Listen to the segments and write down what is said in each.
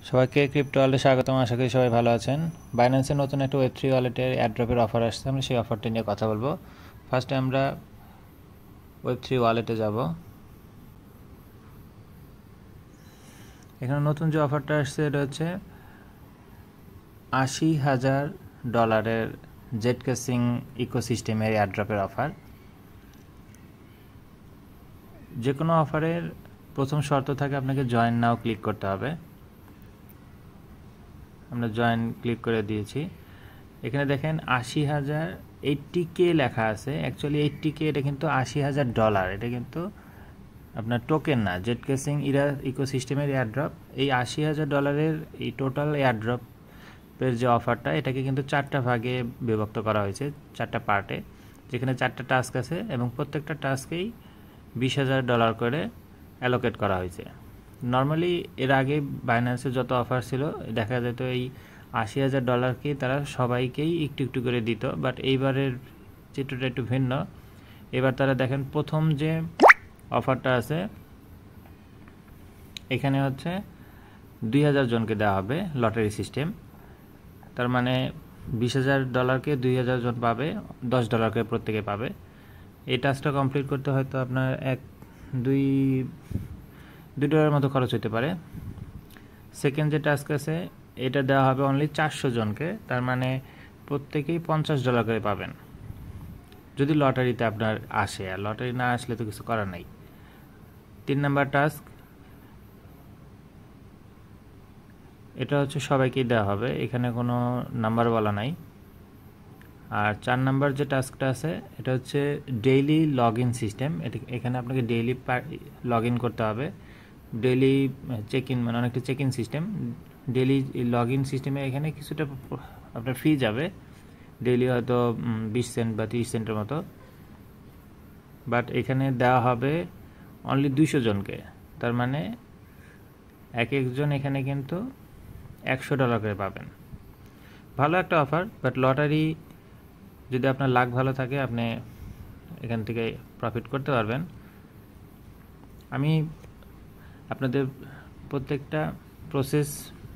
সবাইকে ক্রিপ্টো ওয়ালেটে স্বাগতম। আশা করি সবাই ভালো আছেন। বাইন্যান্সের নতুন একটা ওয়েব3 ওয়ালেটের এয়ারড্রপের অফার আসছে, আমরা সেই অফারটা নিয়ে কথা বলবো। ফার্স্টে আমরা ওয়েব3 ওয়ালেটে যাব। এখানে নতুন যে অফারটা আসছে এটা হচ্ছে $80,000 জেট কেসিং ইকোসিস্টেমের এয়ারড্রপের অফার। যে কোনো অফারের প্রথম শর্ত থাকে আপনাকে জয়েন নাও ক্লিক করতে হবে। আমরা জয়েন ক্লিক করে দিয়েছি। এখানে দেখেন 80,000 80K লেখা আছে। অ্যাকচুয়ালি 80K এটা কিন্তু $80,000, এটা কিন্তু আপনার টোকেন না। জেট কেসিং ইকোসিস্টেমের এয়ারড্রপ, এই $80,000 এই টোটাল এয়ারড্রপের যে অফারটা, এটাকে কিন্তু 4টা ভাগে বিভক্ত করা হয়েছে, 4টা পার্টে, যেখানে 4টা টাস্ক আছে এবং প্রত্যেকটা টাস্কেই $20,000 করে অ্যালোকেট করা হয়েছে। নর্মালি এর আগে বাইন্যান্সের যত অফার ছিল দেখা যেত এই $80,000 তারা সবাইকেই একটু একটু করে দিত, বাট এইবারের চিত্রটা একটু ভিন্ন। এবার তারা দেখেন প্রথম যে অফারটা আছে এখানে হচ্ছে 2,000 জনকে দেওয়া হবে লটারি সিস্টেম। তার মানে $20,000কে 2,000 জন পাবে, $10 করে প্রত্যেকে পাবে। এই টাস্কটা কমপ্লিট করতে হয়তো আপনার $2 মতো খরচ হতে পারে। সেকেন্ড যে টাস্ক আছে এটা দেওয়া হবে অনলি 400 জনকে, তার মানে প্রত্যেকেই $50 করে পাবেন যদি লটারিতে আপনার আসে, আর লটারি না আসলে তো কিছু করার নাই। 3 নাম্বার টাস্ক, এটা হচ্ছে সবাইকেই দেওয়া হবে, এখানে কোনো নাম্বার বলা নাই। আর 4 নাম্বার যে টাস্কটা আছে এটা হচ্ছে ডেইলি লগ ইন সিস্টেম। এখানে আপনাকে ডেইলি লগ ইন করতে হবে, ডেইলি চেক ইন, মানে অনেকটা check in system. Daily log in সিস্টেমে এখানে কিছুটা আপনার ফি যাবে, ডেইলি হয়তো 20 সেন্ট বা 30 সেন্টের মতো, বাট এখানে দেওয়া হবে অনলি 200 জনকে। তার মানে এক একজন এখানে কিন্তু $100 করে পাবেন। ভালো একটা অফার, বাট লটারি যদি আপনার লাক ভালো থাকে আপনি এখান থেকে প্রফিট করতে পারবেন। আমি আপনাদের প্রত্যেকটা প্রসেস,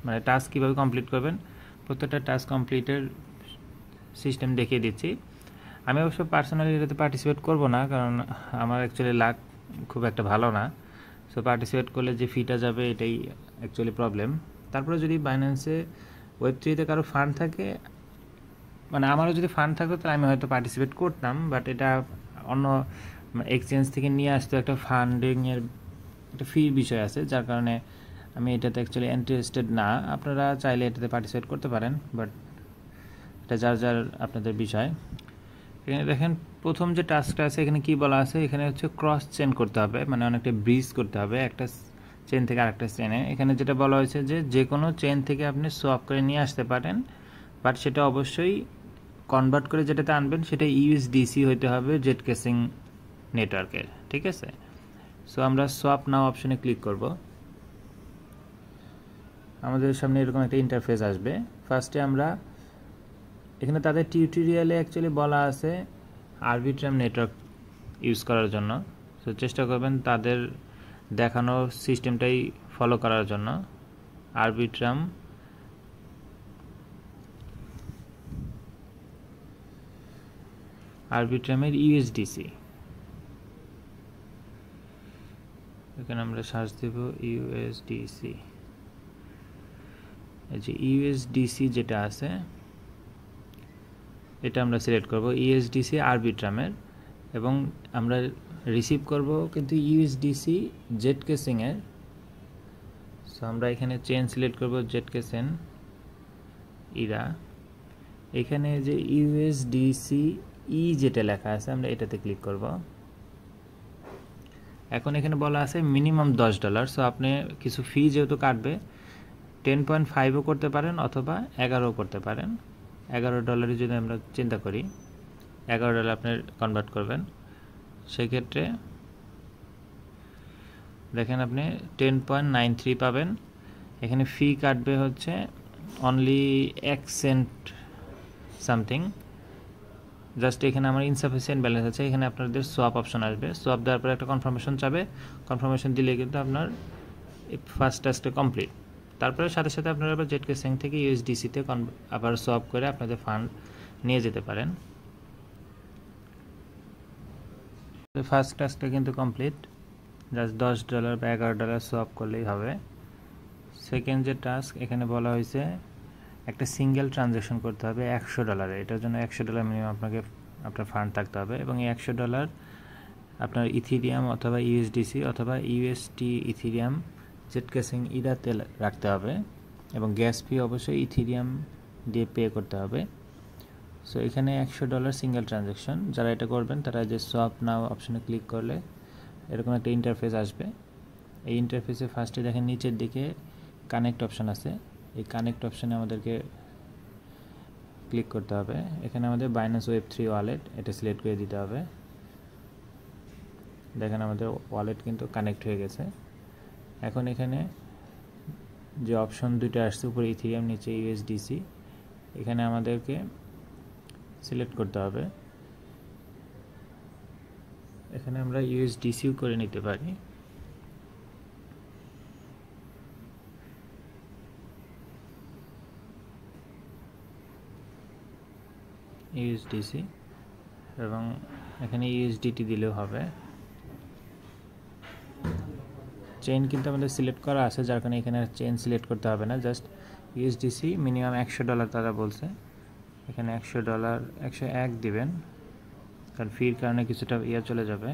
মানে টাস্ক কীভাবে কমপ্লিট করবেন, প্রত্যেকটা টাস্ক কমপ্লিটের সিস্টেম দেখিয়ে দিচ্ছি। আমি অবশ্য পার্সোনালি এটাতে পার্টিসিপেট করব না, কারণ আমার অ্যাকচুয়ালি লাক খুব একটা ভালো না। সো পার্টিসিপেট করলে যে ফিটা যাবে এটাই অ্যাকচুয়ালি প্রবলেম। তারপরে যদি বাইন্যান্সে ওয়েব3তে কারো ফান্ড থাকে, মানে আমারও যদি ফান্ড থাকতো তাহলে আমি হয়তো পার্টিসিপেট করতাম, বাট এটা অন্য এক্সচেঞ্জ থেকে নিয়ে আসতো, একটা ফান্ডিংয়ের একটা ফি বিষয় আছে, যার কারণে আমি এটাতে অ্যাকচুয়ালি ইন্টারেস্টেড না। আপনারা চাইলে এটাতে পার্টিসিপেট করতে পারেন, বাট এটা যার যার আপনাদের বিষয়। এখানে দেখেন প্রথম যে টাস্কটা আছে এখানে কি বলা আছে, এখানে হচ্ছে ক্রস চেন করতে হবে, মানে অনেকটা ব্রিজ করতে হবে একটা চেন থেকে আরেকটা চেনে। এখানে যেটা বলা হয়েছে যে কোনো চেন থেকে আপনি সোয়াপ করে নিয়ে আসতে পারেন, বাট সেটা অবশ্যই কনভার্ট করে যেটাতে আনবেন সেটা USDC হইতে হবে জেট কেসিং নেটওয়ার্কের, ঠিক আছে? সো আমরা সোয়াপ নাও অপশনে ক্লিক করব। আমাদের সামনে এরকম একটা ইন্টারফেস আসবে। ফার্স্টে আমরা এখানে তাদের টিউটোরিয়ালে অ্যাকচুয়ালি বলা আছে আরবিট্রাম নেটওয়ার্ক ইউজ করার জন্য। সো চেষ্টা করবেন তাদের দেখানো সিস্টেমটাই ফলো করার জন্য। আরবিট্রামের USDC, এখানে আমরা সার্চ দেব USDC। এই যে USDC যেটা আছে এটা আমরা সিলেক্ট করব, USDC আরবিট্রামের, এবং আমরা রিসিভ করব কিন্তু USDC জেট কেসিংয়ের। সো আমরা এখানে চেন সিলেক্ট করব জেট কেসিং ইরা। এখানে যে USDC যেটা লেখা আছে আমরা এটাতে ক্লিক করব। এখন এখানে বলা আছে মিনিমাম $10। সো আপনি কিছু ফি যেহেতু কাটবে 10.5ও করতে পারেন অথবা 11ও করতে পারেন। $11 যদি আমরা চিন্তা করি, $11 আপনি কনভার্ট করবেন, সেক্ষেত্রে দেখেন আপনি 10.93 পাবেন। এখানে ফি কাটবে হচ্ছে অনলি 1 সেন্ট সামথিং। জাস্ট এখানে আমার ইনসাফিসিয়েন্ট ব্যালেন্স আছে, এখানে আপনাদের সোয়াপ অপশন আসবে। সোয়াপ দেওয়ার পরে একটা কনফার্মেশন চাবে, কনফার্মেশন দিলে কিন্তু আপনার ফার্স্ট টাস্কটা কমপ্লিট। তারপরে সাথে সাথে আপনারা আবার জেটকেসিং থেকে ইউএসডিসিতে আবার সোয়াপ করে আপনাদের ফান্ড নিয়ে যেতে পারেন। ফার্স্ট টাস্কটা কিন্তু কমপ্লিট, জাস্ট $10 বা $11 সোয়াপ করলেই হবে। সেকেন্ড যে টাস্ক এখানে বলা হয়েছে একটা সিঙ্গেল ট্রানজ্যাকশন করতে হবে $100, এটার জন্য $100 মিনিমাম আপনাকে আপনার ফান্ড থাকতে হবে, এবং এই $100 আপনার ইথিরিয়াম অথবা ইউএসডিসি অথবা ইউএসটি ইথিরিয়াম জেটকেসিং ইরাতে রাখতে হবে, এবং গ্যাস ফি অবশ্যই ইথিরিয়াম দিয়ে পে করতে হবে। সো এখানে $100 সিঙ্গেল ট্রানজ্যাকশন। যারা এটা করবেন তারা যে সোয়াপ নাও অপশনে ক্লিক করলে এরকম একটা ইন্টারফেস আসবে। এই ইন্টারফেসে ফার্স্টে দেখেন নিচের দিকে কানেক্ট অপশন আছে, এই কানেক্ট অপশনে আমাদেরকে ক্লিক করতে হবে। এখানে আমাদের বাইন্যান্স ওয়েব3 ওয়ালেট এটা সিলেক্ট করে দিতে হবে। দেখেন আমাদের ওয়ালেট কিন্তু কানেক্ট হয়ে গেছে। এখন এখানে যে অপশন দুটো আসছে, উপরে ইথিরিয়াম নিচে ইউএসডিসি, এখানে আমাদেরকে সিলেক্ট করতে হবে। এখানে আমরা ইউএসডিসিও করে নিতে পারি। ইউএসডিসি এবং এখানে ইউএসডিটি দিলেও হবে। চেইন কিন্তু আমাদের সিলেক্ট করা আছে, যার কারণে এখানে চেইন সিলেক্ট করতে হবে না, জাস্ট ইউএসডিসি মিনিমাম $100 তারা বলছে। এখানে $100 101 দিবেন, কারণ ফির কারণে কিছুটা চলে যাবে।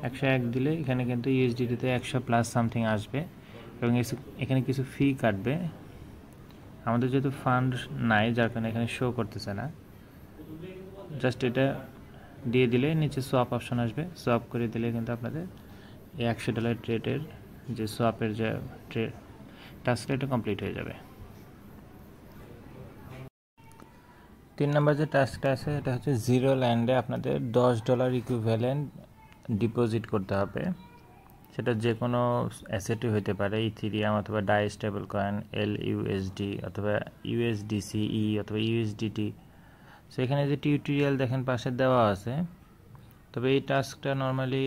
101 দিলে এখানে কিন্তু ইউএসডিটিতে 100+ সামথিং আসবে, এবং এখানে কিছু ফি কাটবে। আমাদের যেহেতু ফান্ড নাই যার কারণে এখানে শো করতেছে না, জাস্ট এটা দিয়ে দিলে নিচে সোয়াপ অপশন আসবে, সোয়াপ করে দিলে কিন্তু আপনাদের এই $100 ট্রেডের যে সোয়াপের যে টাস্কটা এটা কমপ্লিট হয়ে যাবে। 3 নম্বর যে টাস্কটা আছে এটা হচ্ছে জিরো ল্যান্ডে আপনাদের $10 ইকুইভ্যালেন্ট ডিপোজিট করতে হবে। সেটা যে কোনো অ্যাসেটই হতে পারে, ইথিরিয়াম অথবা ডাই স্টেবল কয়েন, LUSD অথবা USDCE অথবা USDT। সো এখানে যে টিউটোরিয়াল দেখেন পাশে দেওয়া আছে, তবে এই টাস্কটা নর্মালি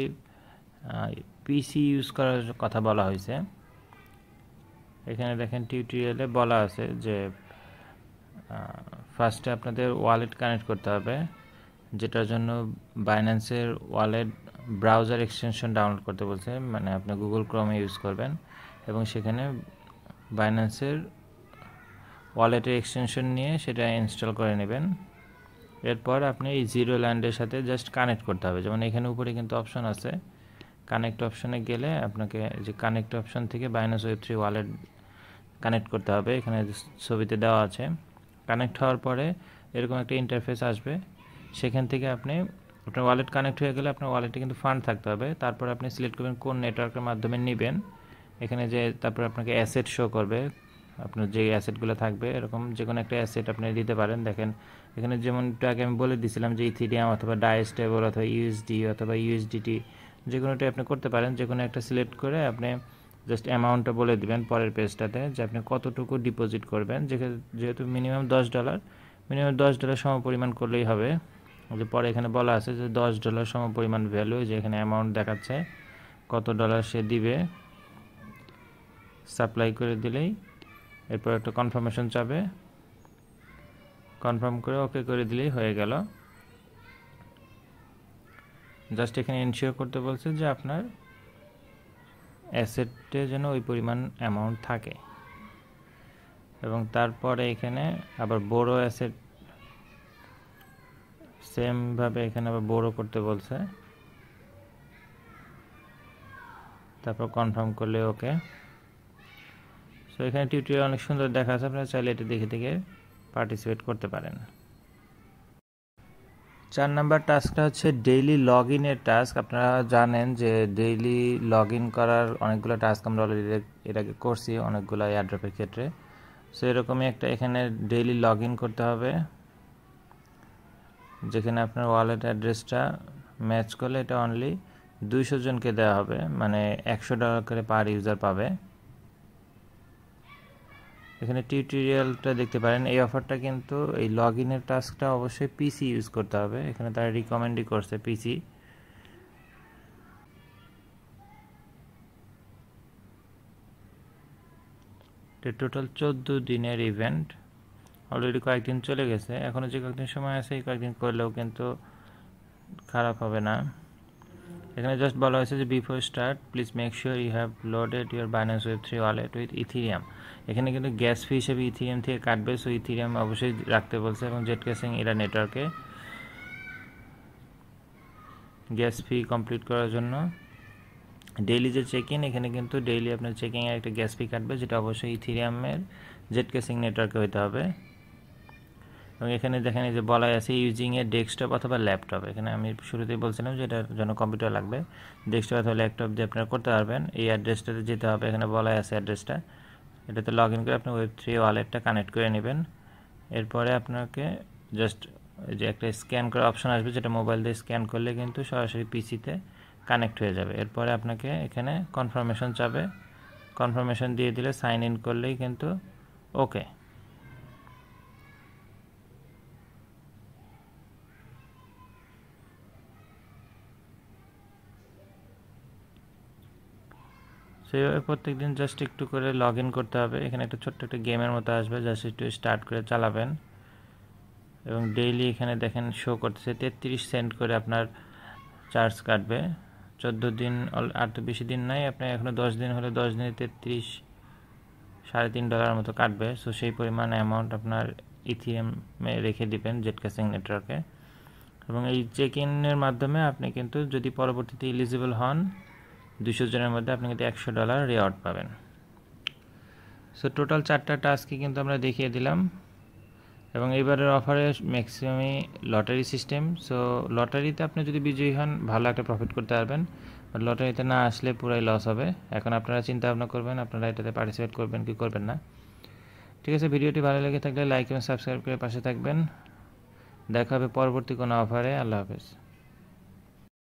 পিসি ইউজ করার কথা বলা হয়েছে। এখানে দেখেন টিউটোরিয়ালে বলা আছে যে ফার্স্টে আপনাদের ওয়ালেট কানেক্ট করতে হবে, যেটার জন্য বাইন্যান্সের ওয়ালেট ব্রাউজার এক্সটেনশন ডাউনলোড করতে বলছে, মানে আপনি গুগল ক্রোমে ইউজ করবেন এবং সেখানে বাইন্যান্সের ওয়ালেটের এক্সটেনশন নিয়ে সেটা ইনস্টল করে নেবেন। এরপর আপনি এই জিরো ল্যান্ডের সাথে জাস্ট কানেক্ট করতে হবে। যেমন এখানে উপরে কিন্তু অপশন আছে, কানেক্ট অপশনে গেলে আপনাকে যে কানেক্ট অপশন থেকে বাইন্যান্স ওয়েব3 ওয়ালেট কানেক্ট করতে হবে, এখানে ছবিতে দেওয়া আছে। কানেক্ট হওয়ার পরে এরকম একটা ইন্টারফেস আসবে, সেখান থেকে আপনি আপনার ওয়ালেট কানেক্ট হয়ে গেলে আপনার ওয়ালেটে কিন্তু ফান্ড থাকতে হবে। তারপর আপনি সিলেক্ট করবেন কোন নেটওয়ার্কের মাধ্যমে নেবেন। এখানে যে তারপর আপনাকে অ্যাসেট শো করবে, আপনার যে অ্যাসেটগুলো থাকবে এরকম যে কোনো একটা অ্যাসেট আপনি দিতে পারেন। দেখেন এখানে যেমন একটু আগে আমি বলে দিয়েছিলাম যে ইথিরিয়াম অথবা ডাই স্টেবল অথবা ইউএসডি অথবা ইউএসডিটি যে কোনোটাই আপনি করতে পারেন। যে কোনো একটা সিলেক্ট করে আপনি জাস্ট অ্যামাউন্টটা বলে দিবেন পরের পেজটাতে যে আপনি কতটুকু ডিপোজিট করবেন। যেহেতু মিনিমাম $10 সম পরিমাণ করলেই হবে। যে পরে এখানে বলা আছে যে $10 সম পরিমাণ ভ্যালু, যে এখানে অ্যামাউন্ট দেখাচ্ছে কত ডলার সে দিবে, সাপ্লাই করে দিলেই এরপর একটা কনফার্মেশন চাবে, কনফার্ম করে ওকে করে দিলেই হয়ে গেল। জাস্ট এখানে এনশিওর করতে বলছে যে আপনার অ্যাসেটে যেন ওই পরিমাণ অ্যামাউন্ট থাকে, এবং তারপরে এখানে আবার বড় অ্যাসেট সেমভাবে এখানে আবার বড় করতে বলছে, তারপর কনফার্ম করলে ওকে। সো এখানে টিউটোরিয়াল অনেক সুন্দর দেখা আছে, আপনারা চাইলে এটা দেখে দেখে পার্টিসিপেট করতে পারেন। 4 নাম্বার টাস্কটা হচ্ছে ডেইলি লগ ইনের টাস্ক। আপনারা জানেন যে ডেইলি লগ ইন করার অনেকগুলো টাস্ক আমরা অলরেডি এর আগে করছি অনেকগুলো এয়ারড্রপের ক্ষেত্রে। সো এরকমই একটা এখানে ডেইলি লগ ইন করতে হবে, যেখানে আপনার ওয়ালেট অ্যাড্রেসটা ম্যাচ করলে এটা অনলি 200 জনকে দেওয়া হবে, মানে $100 করে পার ইউজার পাবে। এখানে টিউটোরিয়ালটা দেখতে পারেন। এই অফারটা কিন্তু এই লগ ইনের টাস্কটা অবশ্যই পিসি ইউজ করতে হবে, এখানে তারা রিকমেন্ডই করছে পিসি। এটা টোটাল 14 দিনের ইভেন্ট, অলরেডি কয়েকদিন চলে গেছে, এখনও যে কয়েকদিন সময় আছে এই কয়েকদিন করলেও কিন্তু খারাপ হবে না। এখানে জাস্ট বলা হয়েছে যে before start please make sure you have loaded your Binance ওয়েব3 ওয়ালেট উইথ ইথিরিয়াম। এখানে কিন্তু গ্যাস ফি হিসেবে ইথিরিয়াম থেকে কাটবে, সো ইথিরিয়াম অবশ্যই রাখতে বলছে। এবং জেটকেসিং এরা নেটওয়ার্কে গ্যাস ফি কমপ্লিট করার জন্য ডেইলি যে চেক ইন, এখানে কিন্তু ডেইলি আপনার চেকিংয়ের একটা গ্যাস ফি কাটবে, যেটা অবশ্যই ইথিরিয়ামের জেটকেসিং নেটওয়ার্কে হতে হবে। এবং এখানে দেখেন যে বলাই আছে ইউজিং এ ডেস্কটপ অথবা ল্যাপটপ। এখানে আমি শুরুতেই বলছিলাম যে এটার জন্য কম্পিউটার লাগবে, ডেস্কটপ অথবা ল্যাপটপ দিয়ে আপনারা করতে পারবেন। এই অ্যাড্রেসটাতে যেতে হবে, এখানে বলাই আছে অ্যাড্রেসটা, এটাতে লগ ইন করে আপনি ওয়েব3 ওয়ালেটটা কানেক্ট করে নেবেন। এরপরে আপনাকে জাস্ট যে একটা স্ক্যান করার অপশন আসবে, যেটা মোবাইল দিয়ে স্ক্যান করলে কিন্তু সরাসরি পিসিতে কানেক্ট হয়ে যাবে। এরপরে আপনাকে এখানে কনফার্মেশন চাবে, কনফার্মেশন দিয়ে দিলে সাইন ইন করলেই কিন্তু ওকে। সেইভাবে প্রত্যেক দিন জাস্ট একটু করে লগ ইন করতে হবে। এখানে একটা ছোট্ট একটা গেমের মতো আসবে, জাস্ট একটু স্টার্ট করে চালাবেন। এবং ডেইলি এখানে দেখেন শো করতেছে 33 সেন্ট করে আপনার চার্জ কাটবে। 14 দিন আর তো বেশি দিন নাই, আপনার এখনও 10 দিন হলে 10 দিনে 33 $3.5 মতো কাটবে। সো সেই পরিমাণ অ্যামাউন্ট আপনার ইথিরিয়ামে রেখে দিবেন জেটকেসিং নেটওয়ার্কে। এবং এই চেক ইনের মাধ্যমে আপনি কিন্তু যদি পরবর্তীতে এলিজিবল হন 200 জনের মধ্যে আপনি কিন্তু $100 রিওয়ার্ড পাবেন। সো টোটাল 4টা টাস্কই কিন্তু আমরা দেখিয়ে দিলাম। এবং এইবারের অফারে ম্যাক্সিমামই লটারি সিস্টেম। সো লটারিতে আপনি যদি বিজয়ী হন ভালো একটা প্রফিট করতে পারবেন, বাট লটারিতে না আসলে পুরাই লস হবে। এখন আপনারা চিন্তা ভাবনা করবেন আপনারা এটাতে পার্টিসিপেট করবেন কি করবেন না। ঠিক আছে, ভিডিওটি ভালো লেগে থাকলে লাইক এবং সাবস্ক্রাইব করে পাশে থাকবেন। দেখা হবে পরবর্তী কোনো অফারে। আল্লাহ হাফেজ।